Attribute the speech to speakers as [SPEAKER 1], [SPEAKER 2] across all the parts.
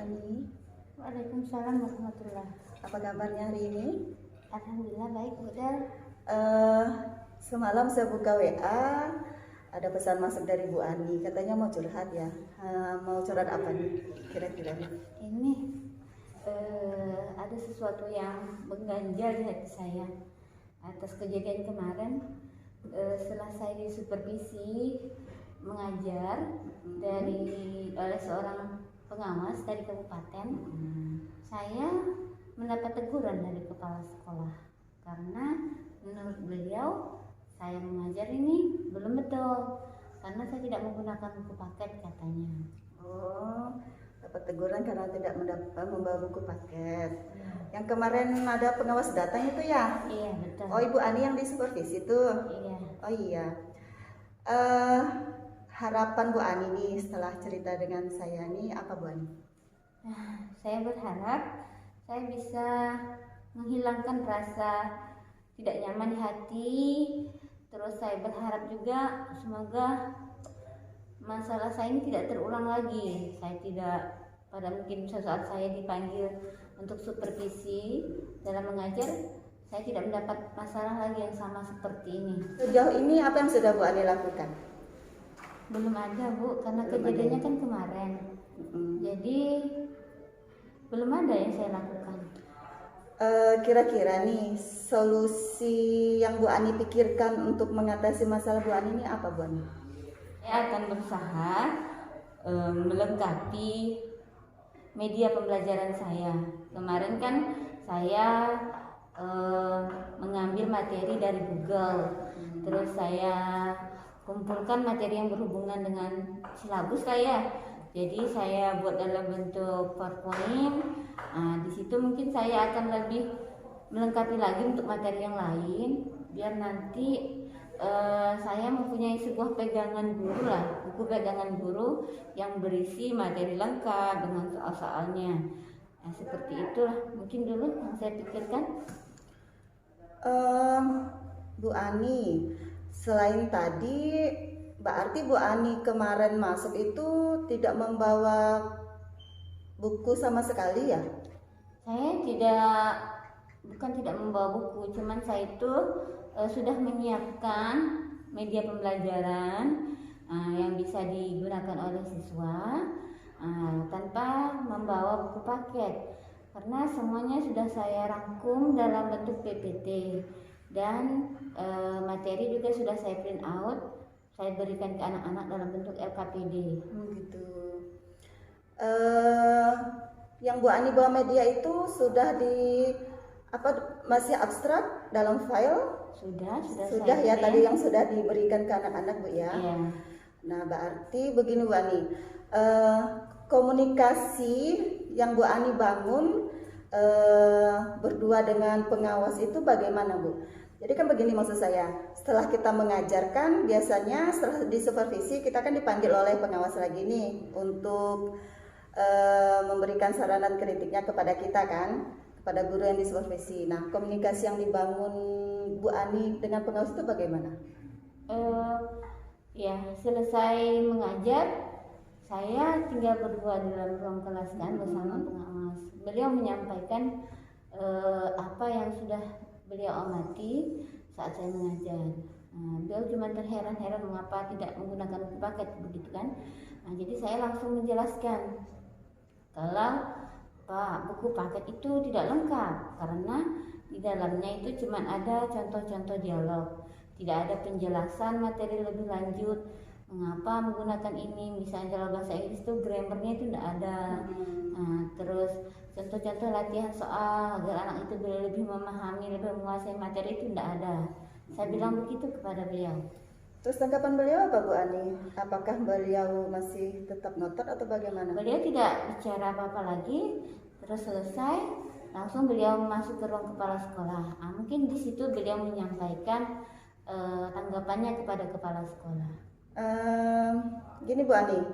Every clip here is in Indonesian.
[SPEAKER 1] Ani.
[SPEAKER 2] Waalaikumsalam warahmatullahi.
[SPEAKER 1] Apa kabarnya hari ini?
[SPEAKER 2] Alhamdulillah baik, Bu Del.
[SPEAKER 1] Semalam saya buka WA, ada pesan masuk dari Bu Ani. Katanya mau curhat ya. Mau curhat apa nih kira-kira?
[SPEAKER 2] Ini ada sesuatu yang mengganjal di hati saya atas kejadian kemarin. Setelah saya disupervisi mengajar oleh seorang pengawas dari kabupaten, saya mendapat teguran dari kepala sekolah karena menurut beliau saya mengajar ini belum betul karena saya tidak menggunakan buku paket katanya.
[SPEAKER 1] Oh, dapat teguran karena tidak membawa buku paket. Yang kemarin ada pengawas datang itu ya?
[SPEAKER 2] Iya betul.
[SPEAKER 1] Oh, Ibu Ani yang disupervisi tuh?
[SPEAKER 2] Iya.
[SPEAKER 1] Oh iya. Harapan Bu Ani nih setelah cerita dengan saya nih apa Bu Ani?
[SPEAKER 2] Saya berharap saya bisa menghilangkan rasa tidak nyaman di hati. Terus saya berharap juga semoga masalah saya ini tidak terulang lagi. Saya tidak, pada mungkin saat saya dipanggil untuk supervisi dalam mengajar, saya tidak mendapat masalah lagi yang sama seperti ini.
[SPEAKER 1] Sejauh ini apa yang sudah Bu Ani lakukan?
[SPEAKER 2] Belum ada, Bu, karena
[SPEAKER 1] Belum
[SPEAKER 2] kejadiannya
[SPEAKER 1] ada.
[SPEAKER 2] kan kemarin. Jadi belum ada yang saya lakukan.
[SPEAKER 1] Kira-kira nih solusi yang Bu Ani pikirkan untuk mengatasi masalah Bu Ani ini apa Bu Ani?
[SPEAKER 2] Saya akan berusaha melengkapi media pembelajaran saya. Kemarin kan saya mengambil materi dari Google, terus saya kumpulkan materi yang berhubungan dengan silabus saya. Jadi saya buat dalam bentuk PowerPoint. Di situ mungkin saya akan lebih melengkapi lagi untuk materi yang lain, biar nanti saya mempunyai sebuah pegangan guru lah, buku pegangan guru yang berisi materi lengkap dengan soal-soalnya. Seperti itulah mungkin dulu yang saya pikirkan.
[SPEAKER 1] Bu Ani, selain tadi, berarti Bu Ani kemarin masuk itu tidak membawa buku sama sekali ya?
[SPEAKER 2] Saya bukan tidak membawa buku, cuman saya itu sudah menyiapkan media pembelajaran yang bisa digunakan oleh siswa tanpa membawa buku paket, karena semuanya sudah saya rangkum dalam bentuk PPT dan materi juga sudah saya print out, saya berikan ke anak-anak dalam bentuk LKPD.
[SPEAKER 1] Gitu. Yang Bu Ani bawa media itu sudah masih abstrak dalam file? Sudah ya, tadi yang sudah diberikan ke anak-anak Bu ya.
[SPEAKER 2] Iya.
[SPEAKER 1] Nah, berarti begini Bu Ani, komunikasi yang Bu Ani bangun berdua dengan pengawas itu bagaimana Bu? Jadi kan begini maksud saya, setelah kita mengajarkan biasanya setelah disupervisi kita kan dipanggil oleh pengawas lagi nih untuk memberikan saran dan kritiknya kepada kita kan, kepada guru yang disupervisi. Nah, komunikasi yang dibangun Bu Ani dengan pengawas itu bagaimana?
[SPEAKER 2] Ya, selesai mengajar, saya tinggal berdua di dalam ruang kelas kan bersama pengawas. Beliau menyampaikan apa yang sudah beliau amati saat saya mengajar. Beliau cuma terheran-heran mengapa tidak menggunakan buku paket begitu kan. Jadi saya langsung menjelaskan kalau Pak, buku paket itu tidak lengkap karena di dalamnya itu cuma ada contoh-contoh dialog, tidak ada penjelasan materi lebih lanjut mengapa menggunakan ini. Misalnya dalam bahasa Inggris itu grammarnya itu tidak ada. Terus contoh-contoh latihan soal agar anak itu lebih memahami, lebih menguasai materi itu tidak ada. Saya bilang begitu kepada beliau.
[SPEAKER 1] Terus tanggapan beliau apa Bu Ani? Apakah beliau masih tetap ngotot atau bagaimana?
[SPEAKER 2] Beliau tidak bicara apa-apa lagi. Terus selesai, langsung beliau masuk ke ruang kepala sekolah. Mungkin di situ beliau menyampaikan tanggapannya kepada kepala sekolah.
[SPEAKER 1] Gini Bu Ani,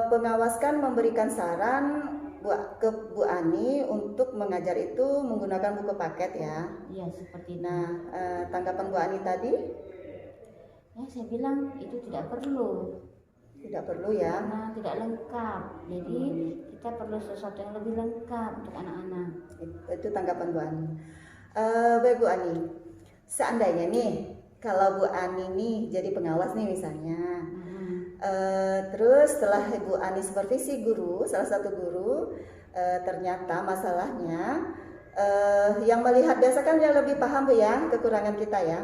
[SPEAKER 1] pengawas kan memberikan saran ke Bu Ani untuk mengajar itu menggunakan buku paket ya.
[SPEAKER 2] Iya seperti itu.
[SPEAKER 1] Nah, tanggapan Bu Ani tadi?
[SPEAKER 2] Ya saya bilang itu tidak perlu.
[SPEAKER 1] Tidak perlu ya.
[SPEAKER 2] karena tidak lengkap. Jadi kita perlu sesuatu yang lebih lengkap untuk anak-anak.
[SPEAKER 1] Itu tanggapan Bu Ani. Baik Bu Ani, seandainya nih kalau Bu Ani nih jadi pengawas nih misalnya, terus setelah Bu Ani supervisi guru, salah satu guru, ternyata masalahnya yang melihat biasa kan yang lebih paham Bu ya kekurangan kita ya.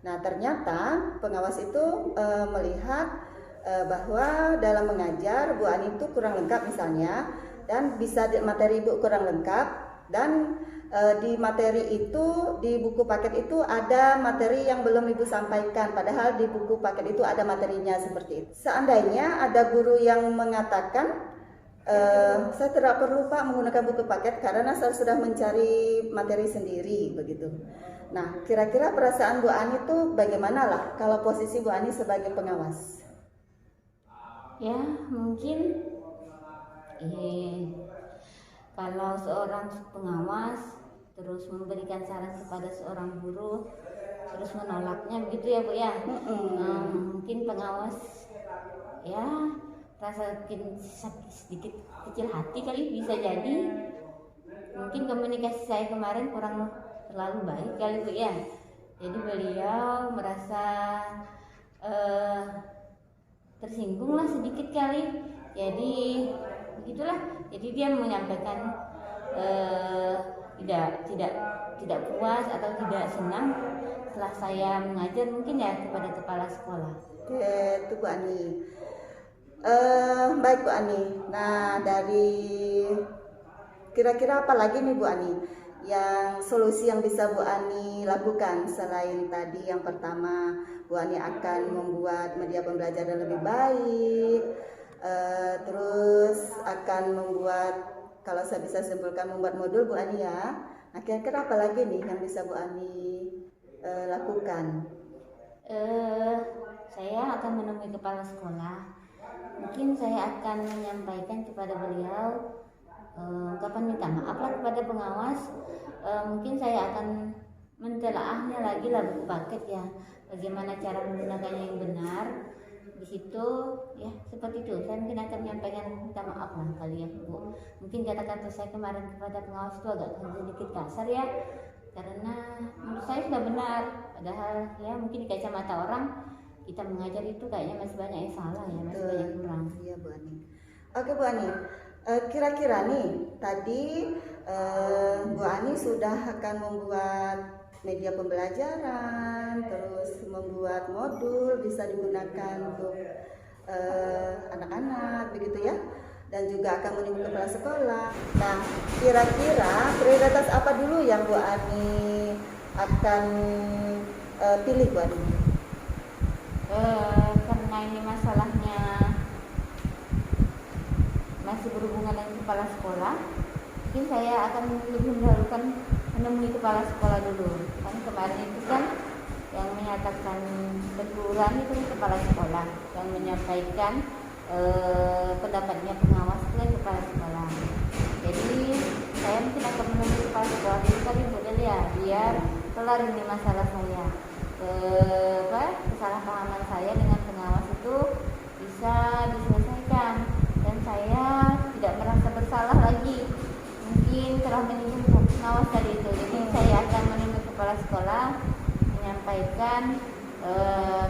[SPEAKER 1] Nah ternyata pengawas itu melihat bahwa dalam mengajar Bu Ani itu kurang lengkap misalnya, dan bisa materi Ibu kurang lengkap, dan di materi itu, di buku paket itu ada materi yang belum Ibu sampaikan, padahal di buku paket itu ada materinya seperti itu. Seandainya ada guru yang mengatakan saya tidak perlu Pak menggunakan buku paket karena saya sudah mencari materi sendiri begitu. Nah, kira-kira perasaan Bu Ani itu bagaimana lah kalau posisi Bu Ani sebagai pengawas?
[SPEAKER 2] Ya mungkin kalau seorang pengawas terus memberikan saran kepada seorang guru terus menolaknya begitu ya Bu ya. Mungkin pengawas ya rasa sedikit kecil hati kali, bisa jadi mungkin komunikasi saya kemarin kurang terlalu baik kali Bu ya. Jadi beliau merasa tersinggung lah sedikit kali. Jadi begitulah. Jadi dia menyampaikan tidak puas atau tidak senang setelah saya mengajar mungkin ya kepada kepala sekolah.
[SPEAKER 1] Oke, itu Bu Ani. Baik Bu Ani. Nah, dari kira-kira apa lagi nih Bu Ani yang solusi yang bisa Bu Ani lakukan selain tadi yang pertama Bu Ani akan membuat media pembelajaran lebih baik, terus akan membuat, kalau saya bisa simpulkan, membuat modul Bu Ani ya. Nah kira-kira apa lagi nih yang bisa Bu Ani lakukan?
[SPEAKER 2] Saya akan menemui kepala sekolah. Mungkin saya akan menyampaikan kepada beliau ungkapan minta maaf lah kepada pengawas. Mungkin saya akan mentelaahnya lagi lah buku paket ya, bagaimana cara menggunakannya yang benar. Di situ ya seperti itu, saya mungkin akan menyampaikan minta maaf lah kali ya Bu. Mungkin kata-kata saya kemarin kepada pengawas itu agak sedikit kasar ya, karena menurut saya sudah benar, padahal ya mungkin di kacamata orang kita mengajar itu kayaknya masih banyak yang salah ya, masih banyak yang kurang.
[SPEAKER 1] Iya Bu Ani. Oke Bu Ani, kira-kira nih tadi Bu Ani sudah akan membuat media pembelajaran, terus membuat modul bisa digunakan untuk anak-anak begitu ya, dan juga akan menemui kepala sekolah. Nah kira-kira prioritas apa dulu yang Bu Ani akan pilih Bu Ani?
[SPEAKER 2] Karena ini masalahnya masih berhubungan dengan kepala sekolah, mungkin saya akan lebih mendahulukan menemui kepala sekolah dulu. Kan kemarin itu kan yang menyatakan teguran itu kepala sekolah, yang menyampaikan pendapatnya pengawas itu kepala sekolah. Jadi saya mungkin akan menemui kepala sekolah dulu kali ya, biar kelar ini masalah saya. Kesalahpahaman saya dengan pengawas itu bisa diselesaikan dan saya tidak merasa bersalah lagi mungkin telah menyinggung pengawas tadi itu. Jadi saya akan menemui kepala sekolah menyampaikan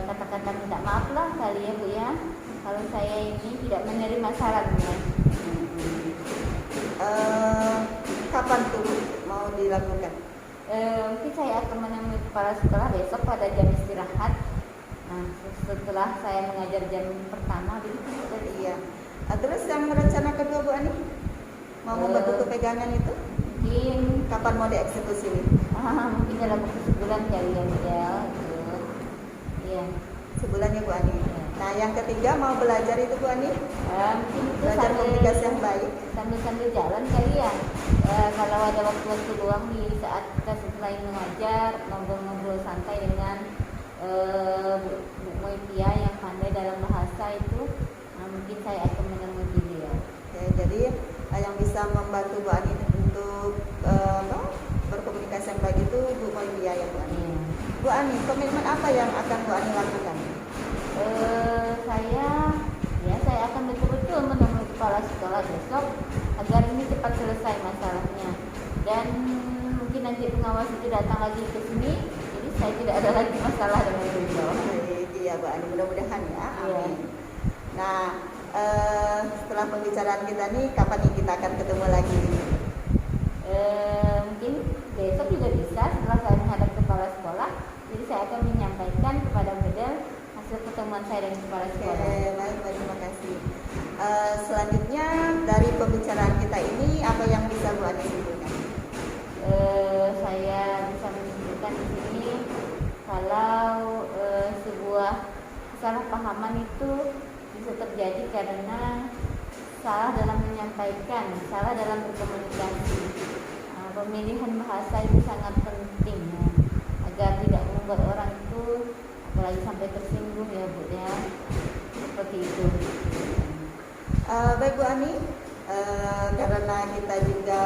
[SPEAKER 2] kata-kata minta maaf lah kali ya Bu ya, kalau saya ini tidak menerima sarannya.
[SPEAKER 1] Kapan tuh mau dilakukan?
[SPEAKER 2] Mungkin saya akan menemui kepala sekolah besok pada jam istirahat. Nah, setelah saya mengajar jam pertama begitu.
[SPEAKER 1] Iya. Terus yang rencana kedua Bu Ani? Mau membuat buku pegangan itu?
[SPEAKER 2] Mungkin
[SPEAKER 1] Kapan mau dieksekusi nih?
[SPEAKER 2] mungkin dalam waktu sebulan kali ya model gitu. Iya.
[SPEAKER 1] Sebulan ya Bu Ani. Nah yang ketiga mau belajar itu Bu Ani?
[SPEAKER 2] Mungkin itu
[SPEAKER 1] Belajar komunikasi yang baik.
[SPEAKER 2] sambil jalan kali ya. Kalau ada waktu-waktu luang di saat kita setelah mengajar, ngobrol-ngobrol santai dengan Bu Moipia yang pandai dalam bahasa itu, mungkin saya akan menemui beliau.
[SPEAKER 1] Oke, jadi yang bisa membantu Bu Ani untuk berkomunikasi yang baik itu Bu Moipia ya Bu Ani.
[SPEAKER 2] Iya.
[SPEAKER 1] Bu Ani, komitmen apa yang akan Bu Ani lakukan?
[SPEAKER 2] Saya saya akan betul-betul menemui kepala sekolah besok agar ini cepat selesai masalahnya. Dan mungkin nanti pengawas itu datang lagi ke sini, jadi saya tidak ada lagi masalah dengan beliau.
[SPEAKER 1] Iya Bu Ani, mudah-mudahan ya.
[SPEAKER 2] Iya.
[SPEAKER 1] Amin. Nah, setelah pembicaraan kita nih, kapan nih kita akan ketemu lagi?
[SPEAKER 2] Mungkin besok juga bisa setelah saya menghadap kepala sekolah. Jadi saya akan menyampaikan kepada model hasil pertemuan saya dengan kepala
[SPEAKER 1] Oke,
[SPEAKER 2] sekolah.
[SPEAKER 1] baik, terima kasih. Selanjutnya dari pembicaraan kita ini, apa yang bisa Bu Ani simpulkan?
[SPEAKER 2] Saya bisa menunjukkan di sini kalau sebuah kesalahpahaman itu bisa terjadi karena salah dalam menyampaikan, salah dalam berkomunikasi. Pemilihan bahasa itu sangat penting ya, agar tidak membuat orang itu apalagi sampai tersinggung ya Bu ya, seperti itu.
[SPEAKER 1] Baik Bu Ani, karena kita juga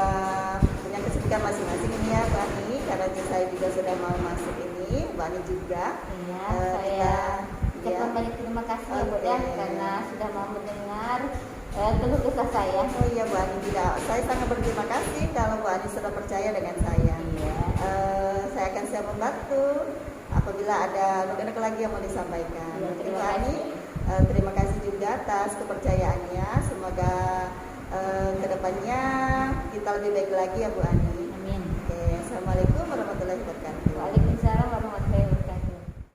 [SPEAKER 1] punya kesibukan masing-masing ini ya Bu Ani, karena saya juga sudah mau masuk ini, Bu Ani juga.
[SPEAKER 2] Iya,
[SPEAKER 1] Eh,
[SPEAKER 2] saya
[SPEAKER 1] kita-
[SPEAKER 2] ucapkan
[SPEAKER 1] ya.
[SPEAKER 2] banyak terima kasih ya Bu
[SPEAKER 1] Oke.
[SPEAKER 2] ya, karena sudah mau mendengar keluh kesah saya.
[SPEAKER 1] Oh iya Bu Ani juga, saya sangat berterima kasih kalau Bu Ani sudah percaya dengan saya.
[SPEAKER 2] Iya.
[SPEAKER 1] Saya akan siap membantu apabila ada nek lagi yang mau disampaikan.
[SPEAKER 2] Iya,
[SPEAKER 1] Oke,
[SPEAKER 2] terima
[SPEAKER 1] Bu Ani,
[SPEAKER 2] kasih.
[SPEAKER 1] terima kasih juga atas kepercayaannya. Semoga kedepannya kita lebih baik lagi ya Bu Ani.
[SPEAKER 2] Amin.
[SPEAKER 1] Oke, assalamualaikum warahmatullahi wabarakatuh.